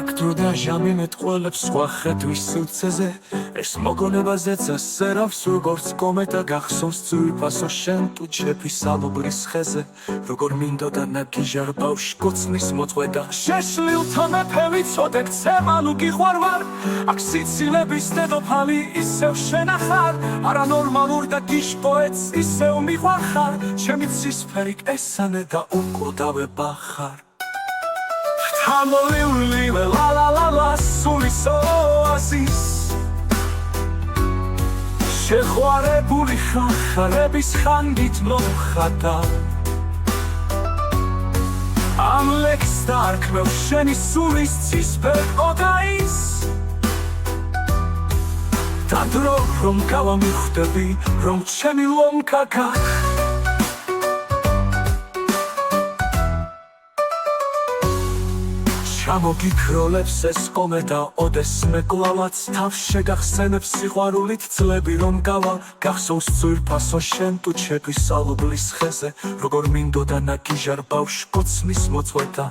აქ დრო და ჟამი მეტყველებს სხვა ხედვის სივრცეზე ეს მოგონებაზეც ასე რავს როგორც კომეტა გახსოვს ძვირფასო შენ თუ ჩეფის ალუბლის ხეზე როგორ მინდოდა ნაგიჟარ ბავშვ კოცნის მოწყვეტა შეშლილთა მეფე ვიცოდე გცემა ნუ გიყვარვარ აქ სიცილების დედოფალი ისევ შენახარ არანორმალურ და გიშ პოეტს ისევ მიყვარხარ ჩემი ცისფერი კესანე და უკვდავება ხარ Hamoliuli la la la la sulis oasis შეხვარებული ხარების ხანგით მომხატა ამ ლექს დარქმევ შენი სულის ცისფერ ოდაის და დრო რომ გავამიხვდები რომ ჩემი ლომკა გაქ ჩამოგიქროლებს ეს კომეტა ოდესმე კლავაც თავს შეგახსენებს სიყვარულით წლები რომ გავა გახსოვს ძვირფასო შენ თუ ჩეფის ალუბლის ხეზე როგორ მინდოდა ნაგიჟარ ბავშვ კოცნის მოწყვეტა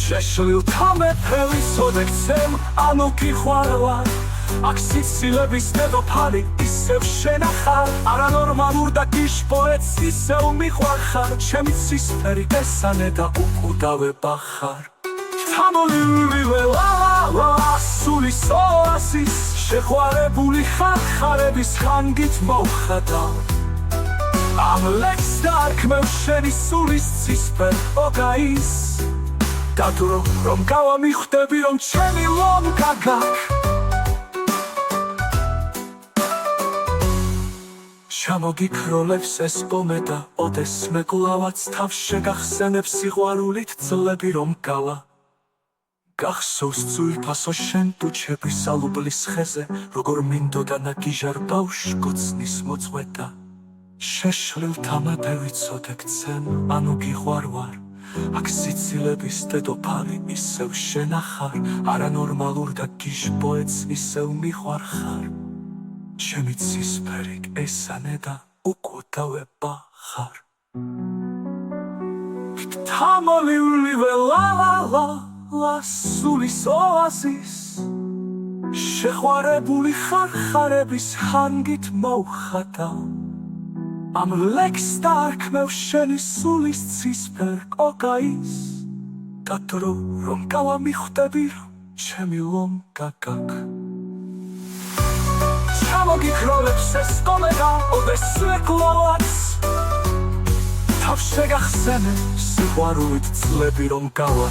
შეშლილთა მეფე ვიცოდე გცემ ანუ გიყვარვარ აქ სიცილების დედოფალი ისევ შენახარ არანორმალურ და გიშ პოეტს ისევ მიყვარხარ ჩემი ცისფერი კესანე და უკვდავება ხარ Hamoliuli la la la sulis oasis შეხვარებული ხარების ხანგით მომხატა ამ ლექს დარქმევ შენი სულის ცისფერ ოგაის და დრო რომ გავამიხვდები რომ ჩემი ლომკა გაქ ჩამოგიქროლებს ეს კომეტა ოდესმე კლავაც თავს შეგახსენებს სიყვარულით წლები რომ გავა გახსოვს ძვირფასო შენ თუ ჩეფის ალუბლის ხეზე როგორ მინდოდა ნაგიჟარ ბავშვ კოცნის მოწყვეტა შეშლილთა მეფე ვიცოდე გცემ ანუ გიყვარვარ აქ სიცილების დედოფალი ისევ შენახარ არანორმალურ და გიშ პოეტს ისევ მიყვარხარ ჩემი ცისფერი კესანე და უკვდავება ხარ Hamoliuli la la la La sulis oasis შეხვარებული ხარების ხანგით მომხატა ამ ლექს დარქმევ შენი სულის ცისფერ ოგაის და დრო რომ გავამიხვდები რომ ჩემი ლომკა გაქ ჩამოგიქროლებს ეს კომეტა ოდესმე კლავაც თავს შეგახსენე სიყვარულით წლები რომ გავა